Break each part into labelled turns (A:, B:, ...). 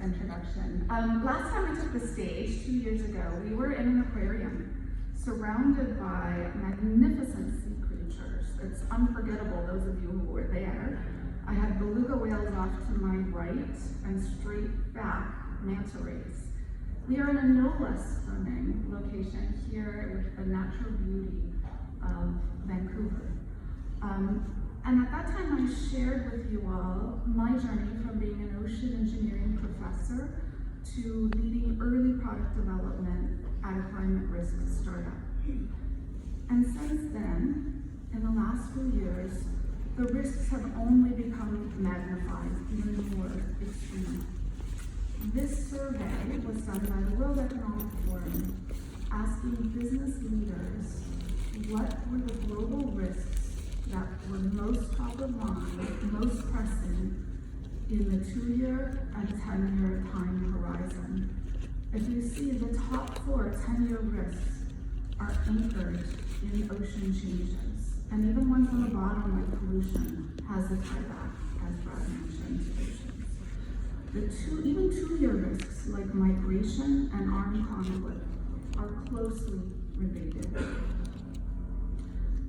A: introduction. Last time I took the stage, 2 years ago, we were in an aquarium, surrounded by magnificent sea creatures. It's unforgettable, those of you who were there. I had beluga whales off to my right and straight back manta rays. We are in a no less stunning location here with the natural beauty of Vancouver. And at that time I shared with you all my journey from being an ocean engineering professor to leading early product development at a climate risk startup. And since then, in the last few years, the risks have only become magnified, even more extreme. This survey was done by the World Economic Forum, asking business leaders what were the global risks that were most top of mind, most pressing in the 2-year and 10-year time horizon. If you see, the top 4 10-year risks are anchored in ocean changes. And even ones on the bottom, like pollution, has a tie-back, as Brad mentioned, to oceans. Even 2-year risks, like migration and armed conflict, are closely related.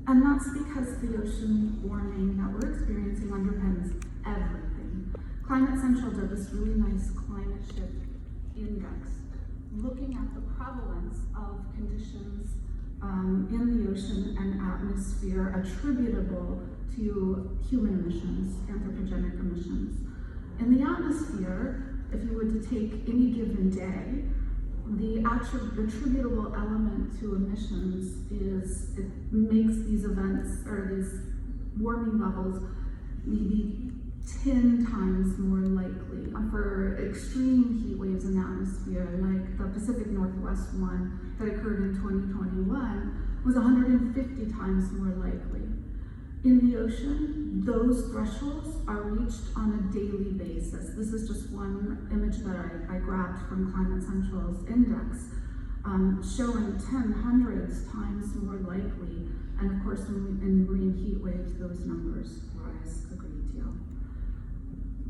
A: And that's because the ocean warming that we're experiencing underpins everything. Climate Central did this really nice climate shift index, looking at the prevalence of conditions in the ocean and atmosphere attributable to human emissions, anthropogenic emissions. In the atmosphere, if you were to take any given day, the attributable element to emissions is it makes these events or these warming levels maybe 10 times more likely for extreme heat waves in the atmosphere, like the Pacific Northwest one that occurred in 2021 was 150 times more likely. In the ocean, those thresholds are reached on a daily basis. This is just one image that I grabbed from Climate Central's index, showing 10 times more likely. And of course, in marine heat waves, those numbers rise a great deal.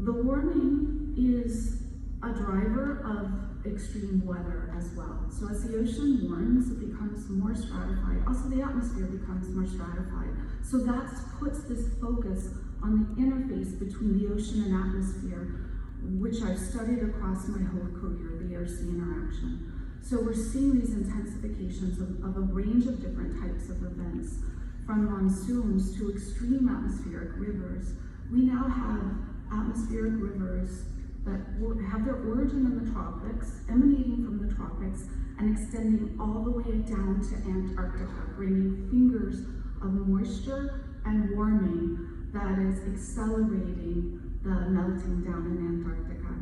A: The warming is a driver of extreme weather as well. So as the ocean warms, it becomes more stratified. Also, the atmosphere becomes more stratified. So that puts this focus on the interface between the ocean and atmosphere, which I've studied across my whole career, the air-sea interaction. So we're seeing these intensifications of a range of different types of events, from monsoons to extreme atmospheric rivers. We now have atmospheric rivers that have their origin in the tropics, emanating from the tropics, and extending all the way down to Antarctica, bringing fingers of moisture and warming that is accelerating the melting down in Antarctica.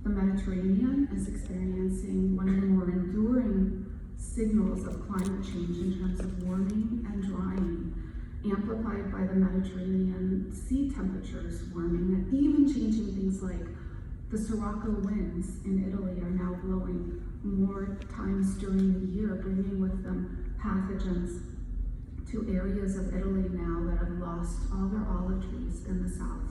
A: The Mediterranean is experiencing one of the more enduring signals of climate change in terms of warming and drying, amplified by the Mediterranean sea temperatures warming, and even changing things like the Sirocco winds in Italy are now blowing more times during the year, bringing with them pathogens to areas of Italy now that have lost all their olive trees in the south,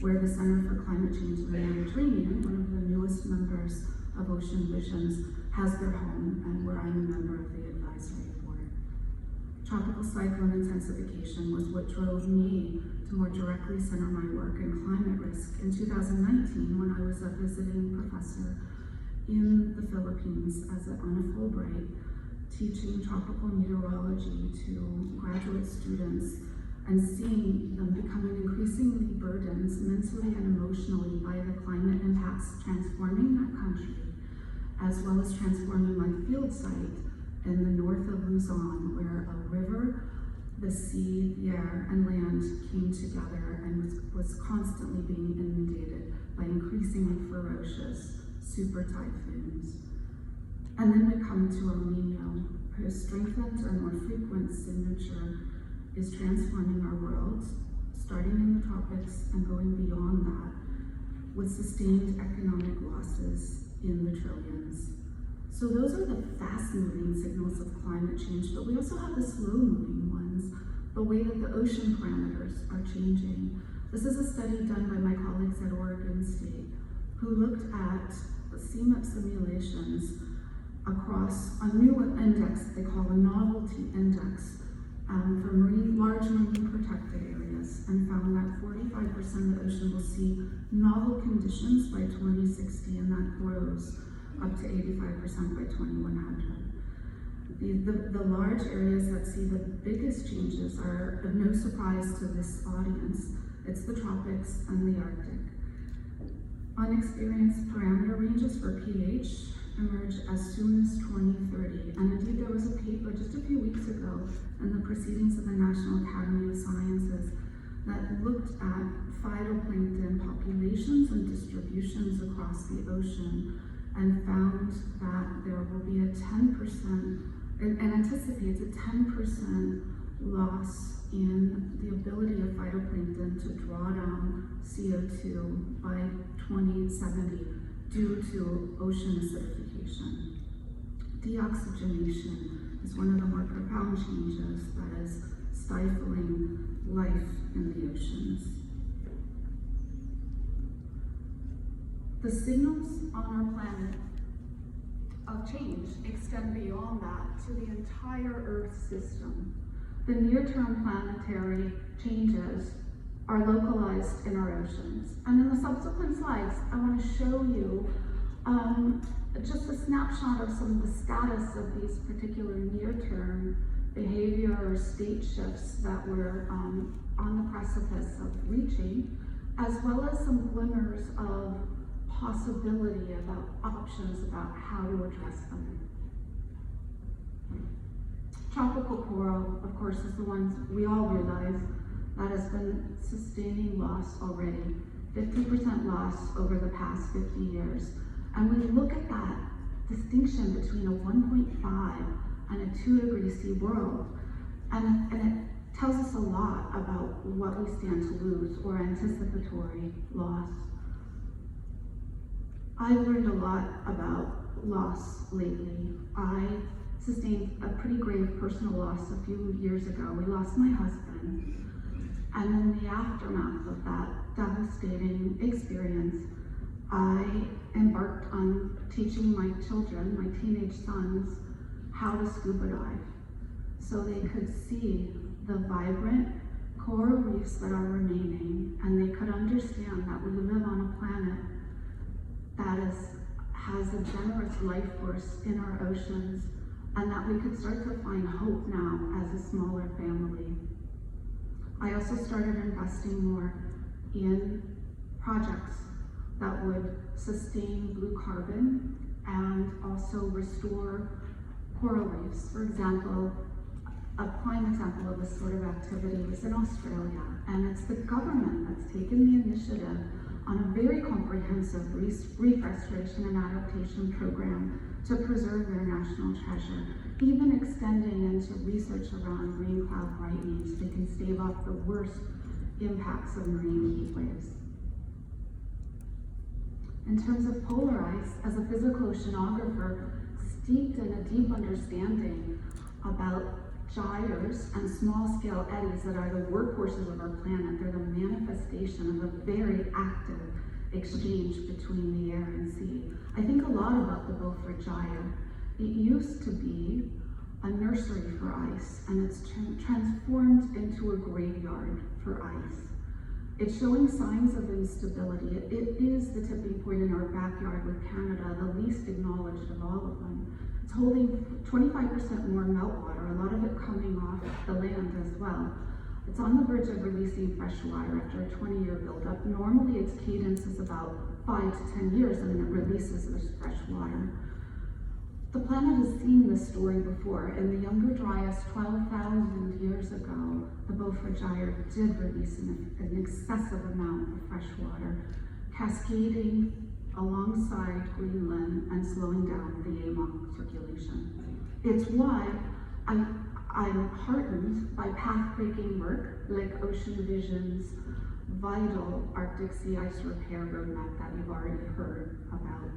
A: where the Center for Climate Change in the Mediterranean, one of the newest members of Ocean Visions, has their home, and where I'm a member of the advisory board. Tropical cyclone intensification was what drove me to more directly center my work in climate risk in 2019 when I was a visiting professor in the Philippines on a Fulbright, teaching tropical meteorology to graduate students and seeing them becoming increasingly burdened mentally and emotionally by the climate impacts transforming that country, as well as transforming my field site in the north of Luzon, where a river, the sea, the air, and land came together and was constantly being inundated by increasingly ferocious super typhoons. And then we come to El Nino, whose strengthened or more frequent signature is transforming our world, starting in the tropics and going beyond that, with sustained economic losses in the trillions. So those are the fast-moving signals of climate change, but we also have the slow-moving ones, the way that the ocean parameters are changing. This is a study done by my colleagues at Oregon State, who looked at CMIP simulations across a new index they call a novelty index for large marine protected areas, and found that 45% of the ocean will see novel conditions by 2060, and that grows up to 85% by 2100. The large areas that see the biggest changes are of no surprise to this audience. It's the tropics and the Arctic. Unexperienced parameter ranges for pH emerge as soon as 2030. And indeed, there was a paper just a few weeks ago in the Proceedings of the National Academy of Sciences that looked at phytoplankton populations and distributions across the ocean and found that there will be a 10%, and anticipates a 10% loss in the ability of phytoplankton to draw down CO2 by 2070 due to ocean acidification. Deoxygenation is one of the more profound changes that is stifling life in the oceans. The signals on our planet of change extend beyond that to the entire Earth system. The near-term planetary changes are localized in our oceans. And in the subsequent slides, I want to show you just a snapshot of some of the status of these particular near-term behavior or state shifts that we're on the precipice of reaching, as well as some glimmers of possibility about options about how to address them. Tropical coral, of course, is the ones we all realize that has been sustaining loss already, 50% loss over the past 50 years. And when you look at that distinction between a 1.5 and a 2 degree C world, and it tells us a lot about what we stand to lose or anticipatory loss. I've learned a lot about loss lately. I sustained a pretty grave personal loss a few years ago. We lost my husband. And in the aftermath of that devastating experience, I embarked on teaching my children, my teenage sons, how to scuba dive so they could see the vibrant coral reefs that are remaining, and they could understand that we live on a planet that has a generous life force in our oceans, and that we could start to find hope now as a smaller family. I also started investing more in projects that would sustain blue carbon and also restore coral reefs. For example, a prime example of this sort of activity is in Australia, and it's the government that's taken the initiative on a very comprehensive reef restoration and adaptation program to preserve their national treasure, even extending into research around green cloud brightening so they can stave off the worst impacts of marine heat waves. In terms of polar ice, as a physical oceanographer steeped in a deep understanding about gyres and small-scale eddies that are the workhorses of our planet, they're the manifestation of a very active exchange between the air and sea. I think a lot about the Beaufort Gyre. It used to be a nursery for ice, and it's transformed into a graveyard for ice. It's showing signs of instability. It is the tipping point in our backyard with Canada, the least acknowledged of all of them. It's holding 25% more meltwater, a lot of it coming off the land as well. It's on the verge of releasing fresh water after a 20-year buildup. Normally its cadence is about 5 to 10 years, and then it releases this fresh water. The planet has seen this story before. In the Younger Dryas 12,000 years ago, the Beaufort Gyre did release an excessive amount of fresh water, cascading alongside Greenland and slowing down the AMOC circulation. It's why I'm heartened by path-breaking work like Ocean Vision's vital Arctic sea ice repair roadmap that you've already heard about.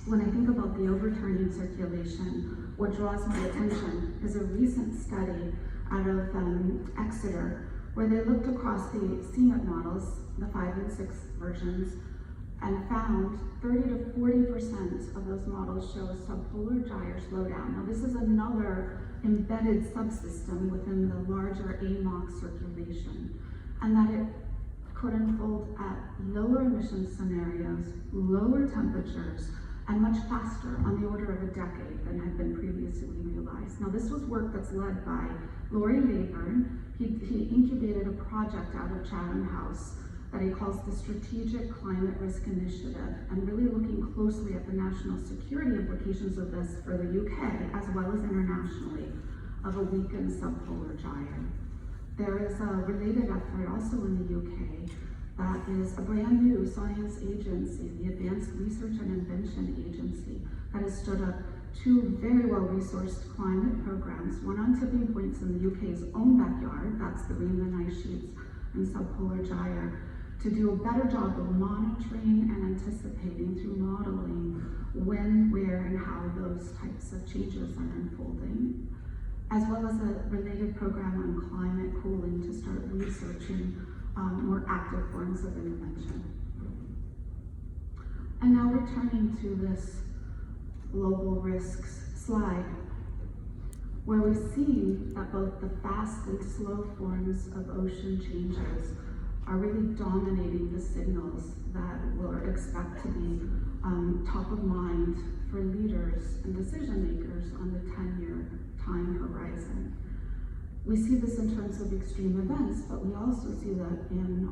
A: When I think about the overturning circulation, what draws my attention is a recent study out of Exeter where they looked across the CNET models, the 5 and 6 versions, and found 30 to 40% of those models show subpolar gyre slowdown. Now this is another embedded subsystem within the larger AMOC circulation, and that it could unfold at lower emission scenarios, lower temperatures, and much faster, on the order of a decade than had been previously realized. Now this was work that's led by Laurie Leyburn. He incubated a project out of Chatham House that he calls the Strategic Climate Risk Initiative, and really looking closely at the national security implications of this for the UK, as well as internationally, of a weakened subpolar gyre. There is a related effort also in the UK that is a brand new science agency, the Advanced Research and Invention Agency, that has stood up 2 very well-resourced climate programs, one on tipping points in the UK's own backyard, that's the Greenland ice sheets and subpolar gyre, to do a better job of monitoring and anticipating through modeling when, where, and how those types of changes are unfolding, as well as a related program on climate cooling to start researching more active forms of intervention. And now returning to this global risks slide, where we've seen that both the fast and slow forms of ocean changes are really dominating the signals that we'll expect to be top of mind for leaders and decision makers on the 10-year time horizon. We see this in terms of extreme events, but we also see that in,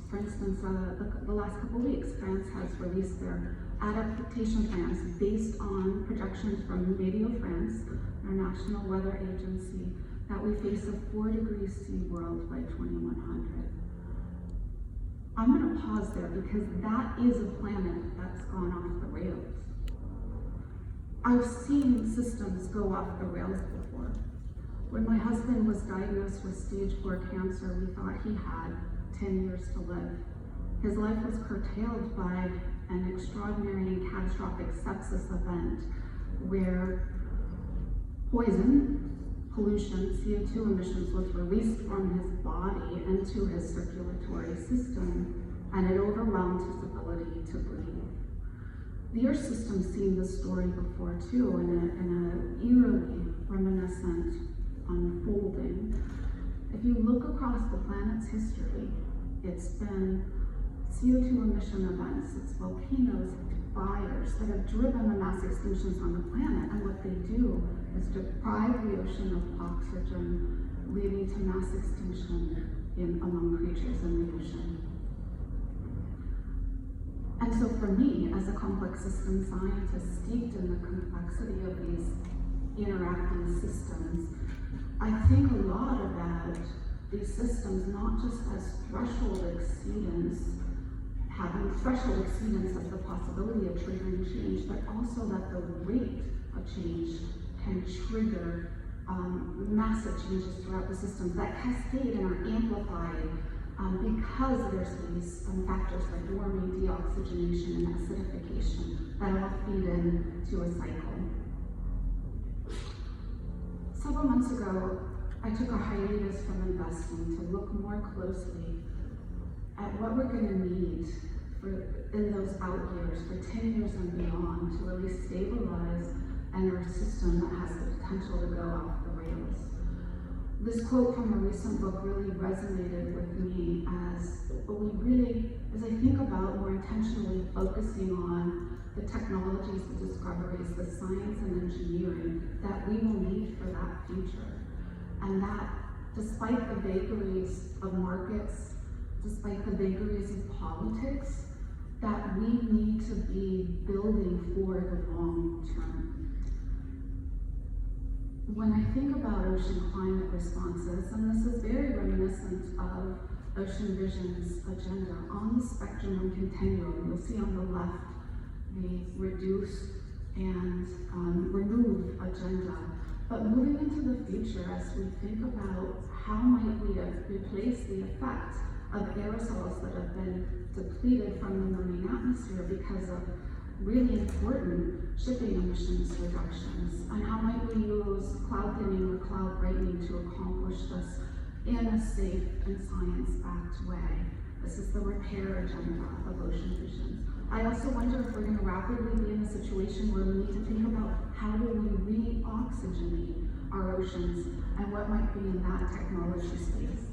A: for instance, the last couple of weeks, France has released their adaptation plans based on projections from Météo France, our national weather agency, that we face a 4-degree C world by 2100. I'm going to pause there because that is a planet that's gone off the rails. I've seen systems go off the rails before. When my husband was diagnosed with stage 4 cancer, we thought he had 10 years to live. His life was curtailed by an extraordinary and catastrophic sepsis event where poison, pollution, CO2 emissions was released from his body into his circulatory system, and it overwhelmed his ability to breathe. The Earth system's seen this story before too, in an eerily reminiscent unfolding. If you look across the planet's history, it's been CO2 emission events, it's volcanoes, fires that have driven the mass extinctions on the planet, and what they do is deprive the ocean of oxygen, leading to mass extinction among creatures in the ocean. And so for me, as a complex system scientist steeped in the complexity of these interacting systems, I think a lot about these systems not just as threshold exceedance, having threshold exceedance of the possibility of triggering change, but also that the rate of change can trigger massive changes throughout the systems that cascade and are amplified because there's these factors like warming, deoxygenation, and acidification that all feed into a cycle. Several months ago, I took a hiatus from investing to look more closely at what we're going to need in those out years, for 10 years and beyond, to really stabilize an Earth system that has the potential to go off the rails. This quote from a recent book really resonated with me as I think about more intentionally focusing on the technologies, the discoveries, the science and engineering that we will need for that future. And that despite the vagaries of markets, despite the vagaries of politics, that we need to be building for the long term. When I think about ocean climate responses, and this is very reminiscent of Ocean Vision's agenda, on the spectrum and continuum, you'll see on the left the reduce and remove agenda. But moving into the future, as we think about how might we replace the effect of aerosols that have been depleted from the marine atmosphere because of really important shipping emissions reductions, and how might we use cloud thinning or cloud brightening to accomplish this in a safe and science-backed way. This is the repair agenda of ocean fissions. I also wonder if we're going to rapidly be in a situation where we need to think about how do we re-oxygenate our oceans and what might be in that technology space.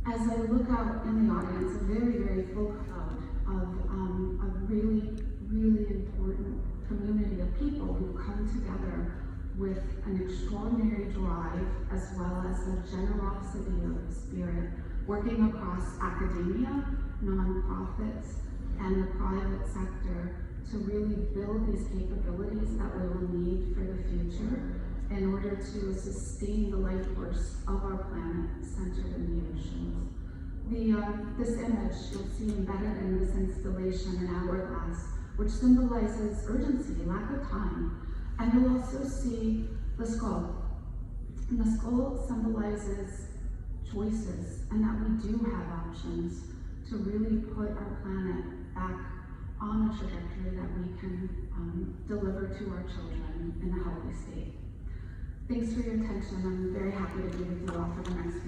A: As I look out in the audience, a very, very full crowd of a really, really important community of people who come together with an extraordinary drive as well as a generosity of spirit, working across academia, nonprofits, and the private sector to really build these capabilities that we will need for the future in order to sustain the life force of our planet centered in the oceans. This image you'll see embedded in this installation, an hourglass, which symbolizes urgency, lack of time. And you'll also see the skull. And the skull symbolizes choices, and that we do have options to really put our planet back on a trajectory that we can deliver to our children in a healthy state. Thanks for your attention. I'm very happy to be with you all for the next